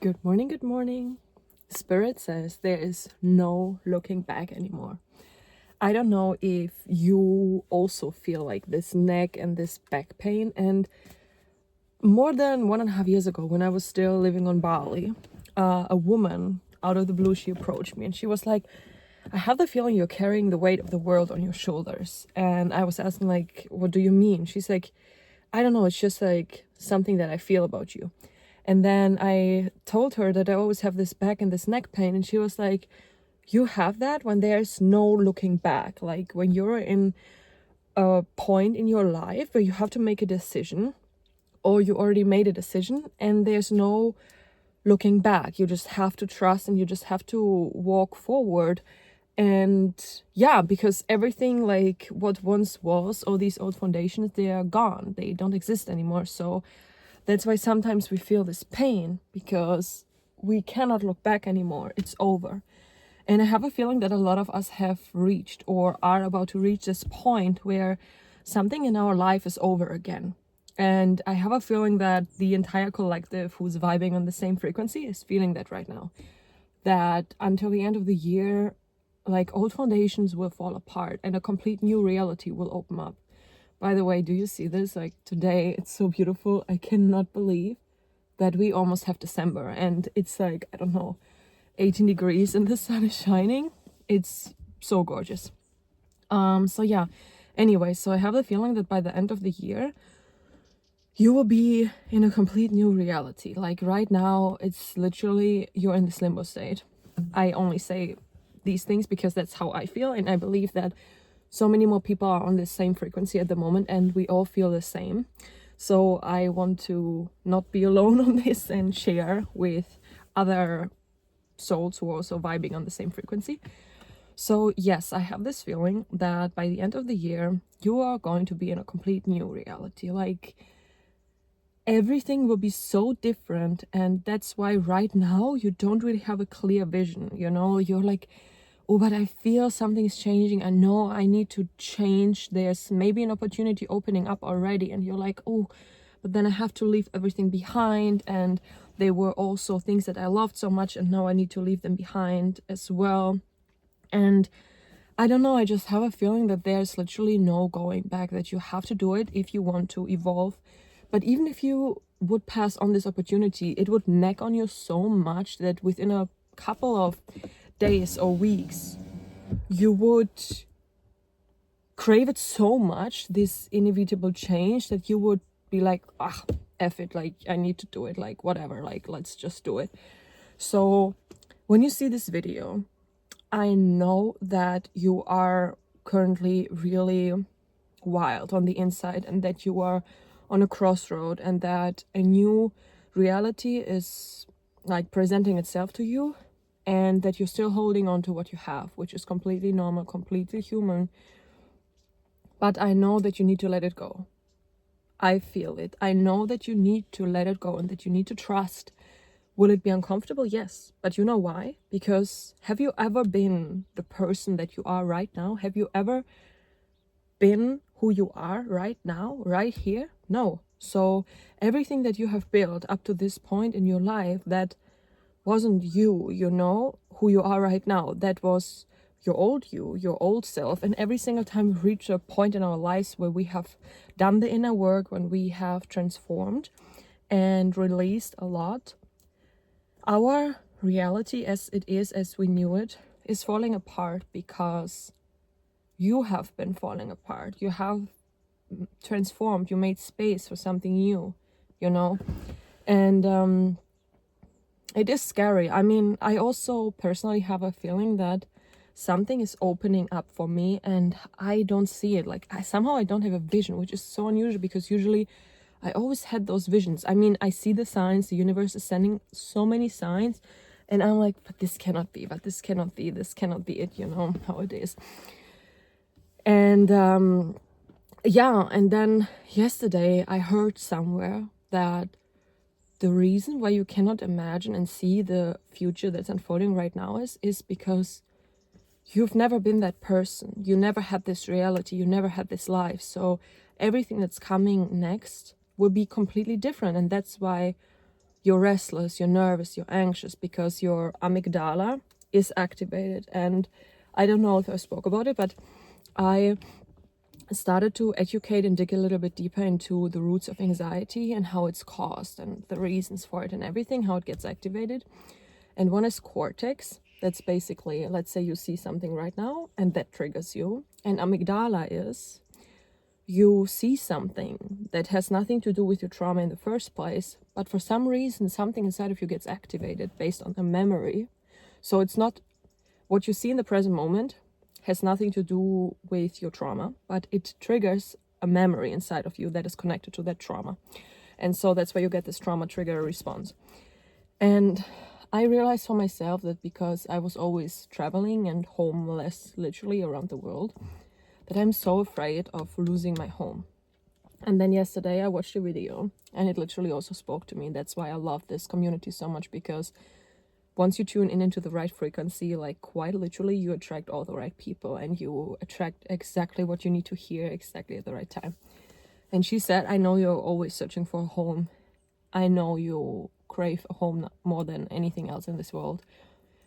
Good morning, good morning. Spirit says there is no looking back anymore. I don't know if you also feel like this neck and this back pain. And more than 1.5 years ago, when I was still living on Bali, a woman out of the blue, she approached me and she was like, I have the feeling you're carrying the weight of the world on your shoulders. And I was asking, like, what do you mean? She's like, I don't know, it's just like something that I feel about you. And then I told her that I always have this back and this neck pain. And she was like, you have that when there's no looking back. Like when you're in a point in your life where you have to make a decision, or you already made a decision and there's no looking back. You just have to trust and you just have to walk forward. And yeah, because everything like what once was, all these old foundations, they are gone. They don't exist anymore. So that's why sometimes we feel this pain, because we cannot look back anymore. It's over. And I have a feeling that a lot of us have reached or are about to reach this point where something in our life is over again. And I have a feeling that the entire collective who's vibing on the same frequency is feeling that right now. That until the end of the year, like old foundations will fall apart and a complete new reality will open up. By the way, do you see this? Like today, it's so beautiful. I cannot believe that we almost have December and it's like, I don't know, 18 degrees and the sun is shining. It's so gorgeous. So yeah, anyway, so I have the feeling that by the end of the year, you will be in a complete new reality. Like right now, it's literally, you're in this limbo state. I only say these things because that's how I feel. And I believe that so many more people are on the same frequency at the moment and we all feel the same. So I want to not be alone on this and share with other souls who are also vibing on the same frequency. So yes, I have this feeling that by the end of the year, you are going to be in a complete new reality. Like everything will be so different. And that's why right now you don't really have a clear vision. You know, you're like, oh, but I feel something is changing. I know I need to change. There's maybe an opportunity opening up already. And you're like, oh, but then I have to leave everything behind. And they were also things that I loved so much. And now I need to leave them behind as well. And I don't know, I just have a feeling that there's literally no going back, that you have to do it if you want to evolve. But even if you would pass on this opportunity, it would nag on you so much that within a couple of days or weeks, you would crave it so much, this inevitable change, that you would be like, ah, F it, like I need to do it, like whatever, like let's just do it. So when you see this video, I know that you are currently really wild on the inside and that you are on a crossroad and that a new reality is like presenting itself to you, and that you're still holding on to what you have, which is completely normal, completely human. But I know that you need to let it go. I feel it. I know that you need to let it go and that you need to trust. Will it be uncomfortable? Yes. But you know why? Because have you ever been the person that you are right now? Have you ever been who you are right now, right here? No. So everything that you have built up to this point in your life, that wasn't you, you know, who you are right now. That was your old you, your old self. And every single time we reach a point in our lives where we have done the inner work, when we have transformed and released a lot, our reality as it is, as we knew it, is falling apart because you have been falling apart. You have transformed, you made space for something new, you know? And it is scary. I mean, I also personally have a feeling that something is opening up for me and I don't see it. Like somehow I don't have a vision, which is so unusual because usually I always had those visions. I mean, I see the signs, the universe is sending so many signs and I'm like, but this cannot be, but this cannot be, this cannot be it, you know how it is. And yeah, and then yesterday I heard somewhere that the reason why you cannot imagine and see the future that's unfolding right now is because you've never been that person. You never had this reality. You never had this life. So everything that's coming next will be completely different. And that's why you're restless, you're nervous, you're anxious because your amygdala is activated. And I don't know if I spoke about it, but I started to educate and dig a little bit deeper into the roots of anxiety and how it's caused and the reasons for it and everything, how it gets activated. And one is cortex. That's basically, let's say you see something right now and that triggers you. And amygdala is you see something that has nothing to do with your trauma in the first place, but for some reason something inside of you gets activated based on a memory. So it's not what you see in the present moment has nothing to do with your trauma, but it triggers a memory inside of you that is connected to that trauma. And so that's why you get this trauma trigger response. And I realized for myself that because I was always traveling and homeless literally around the world, that I'm so afraid of losing my home. And then yesterday I watched a video and it literally also spoke to me. That's why I love this community so much, because once you tune in into the right frequency, like quite literally, you attract all the right people and you attract exactly what you need to hear exactly at the right time. And she said, I know you're always searching for a home. I know you crave a home more than anything else in this world.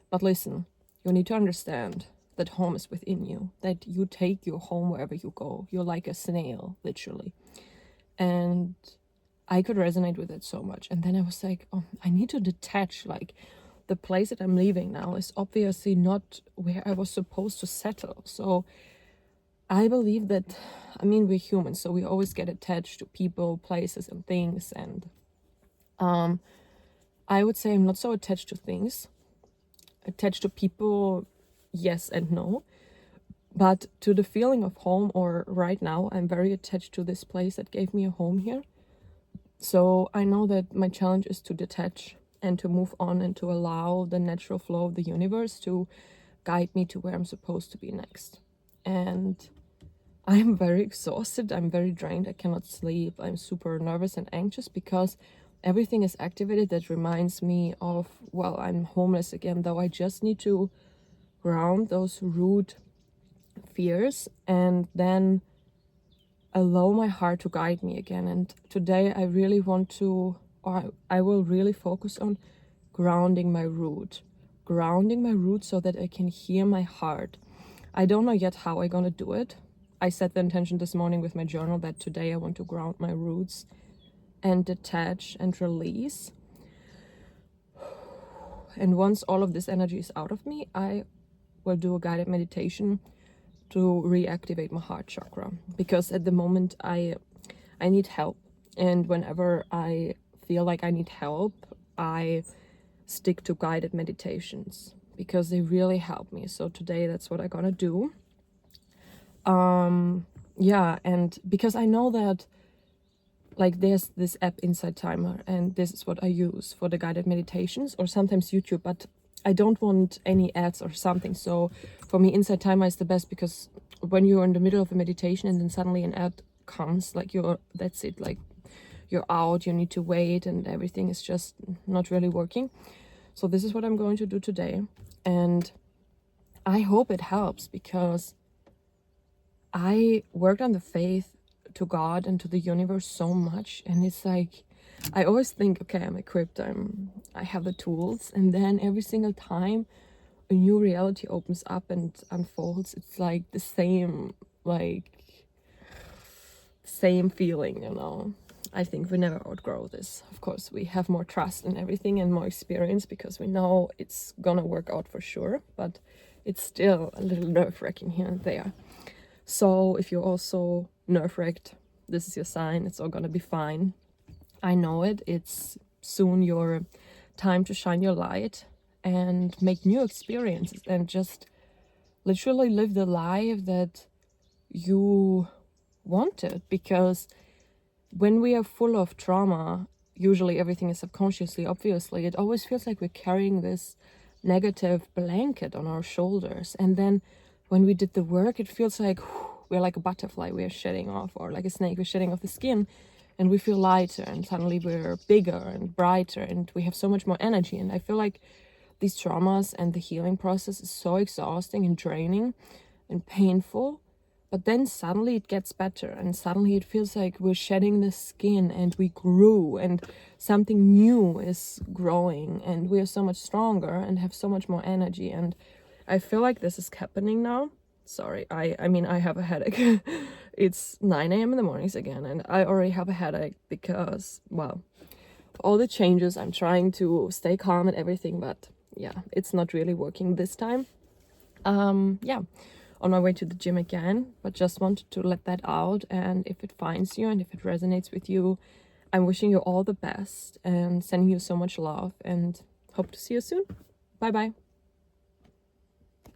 But listen, you need to understand that home is within you, that you take your home wherever you go. You're like a snail, literally. And I could resonate with it so much. And then I was like, oh, I need to detach. Like, the place that I'm leaving now is obviously not where I was supposed to settle. So I believe that, I mean, we're humans, so we always get attached to people, places, and things. And I would say I'm not so attached to things. Attached to people, yes and no. But to the feeling of home, or right now, I'm very attached to this place that gave me a home here. So I know that my challenge is to detach and to move on and to allow the natural flow of the universe to guide me to where I'm supposed to be next. And I'm very exhausted. I'm very drained. I cannot sleep. I'm super nervous and anxious because everything is activated that reminds me of, well, I'm homeless again, though I just need to ground those root fears and then allow my heart to guide me again. And today I really want to, or I will really focus on grounding my root so that I can hear my heart. I don't know yet how I'm gonna do it. I set the intention this morning with my journal that today I want to ground my roots and detach and release. And once all of this energy is out of me, I will do a guided meditation to reactivate my heart chakra, because at the moment I need help, and whenever I feel like I need help, I stick to guided meditations because they really help me. So today that's what I'm gonna do. Yeah, and because I know that like there's this app Inside Timer, and this is what I use for the guided meditations, or sometimes YouTube, but I don't want any ads or something. So for me, Inside Timer is the best, because when you're in the middle of a meditation and then suddenly an ad comes, like that's it, like you're out, you need to wait, and everything is just not really working. So this is what I'm going to do today, and I hope it helps, because I worked on the faith to God and to the universe so much, and it's like I always think, okay, I'm equipped, I have the tools, and then every single time a new reality opens up and unfolds, it's like the same feeling, you know. I think we never outgrow this. Of course, we have more trust in everything and more experience because we know it's gonna work out for sure, but it's still a little nerve-wracking here and there. So if you're also nerve-wracked, this is your sign. It's all gonna be fine. I know it. It's soon your time to shine your light and make new experiences and just literally live the life that you wanted. Because when we are full of trauma, usually everything is subconsciously, obviously, it always feels like we're carrying this negative blanket on our shoulders. And then when we did the work, it feels like we're like a butterfly we're shedding off, or like a snake we're shedding off the skin, and we feel lighter, and suddenly we're bigger and brighter, and we have so much more energy. And I feel like these traumas and the healing process is so exhausting and draining and painful, But then suddenly it gets better, and suddenly it feels like we're shedding the skin and we grew and something new is growing and we are so much stronger and have so much more energy. And I feel like this is happening now. Sorry, I mean, I have a headache. It's 9 a.m. in the mornings again, and I already have a headache because, well, all the changes, I'm trying to stay calm and everything, but yeah, it's not really working this time. Yeah, on my way to the gym again, but just wanted to let that out. And if it finds you and if it resonates with you, I'm wishing you all the best and sending you so much love and hope to see you soon. Bye bye.